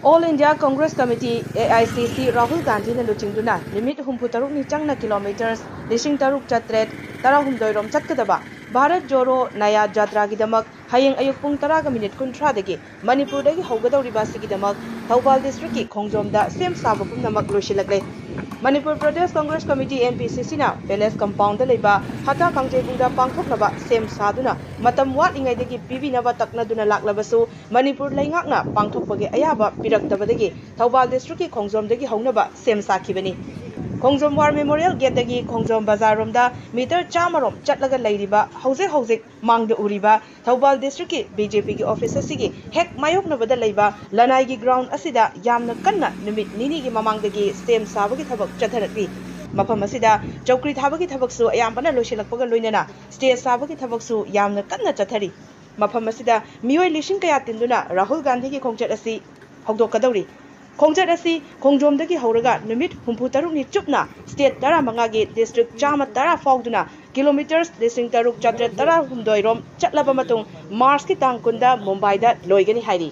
All India Congress Committee AICC Rahul Gandhi na luchingduna limit humputaruk ni changna kilometers lishing taruk chatret tarahumdoirom chatkadaba Bharat Joro Naya Jatra gidamak hayeng ayuk pung taraga minute kuntra dagi Manipur dagi haugadawriba sigidamak Thoubal district ki Khongjomda sem saba pumnamak losilakle Manipur Pradesh Congress Committee NPCC na Palace Compound da leiba hata Kangjebuda pangthoknaba sem saduna matam watingai dagi pibinaba taknaduna laklabasu Manipur leingakna pangthokpagi ayaba piraktabadagi Thoubal district ki Khongjom dagi haunaba sem sakibani Khongjom War Memorial Gate dagi Khongjom Bazar romda meter chamarom chatlaga leiriba hauzik mangda uriba Thoubal district ki BJP ki office asigi hek mayoknabada leiba lanai gi ground asida yamna kanna numit nini gi mamangdagi sem sabagi thabak chatharakri mafam asida chokri thabagi thabaksu ayambana losilakpaga loinana stage sabagi thabaksu yamna kanna chathari mafam asida mioi lishing kaya tinduna Rahul Gandhi ki khongchat asi hogdokadawri Khongjat asi Khongjomdagi hauraga numit humputaruk ni chupna state tara mangagi district chama tara fauduna kilometers lishing taruk chatret tara humdoirom chatlaba matung Mars ki tangkunda Mumbai da loigani hairi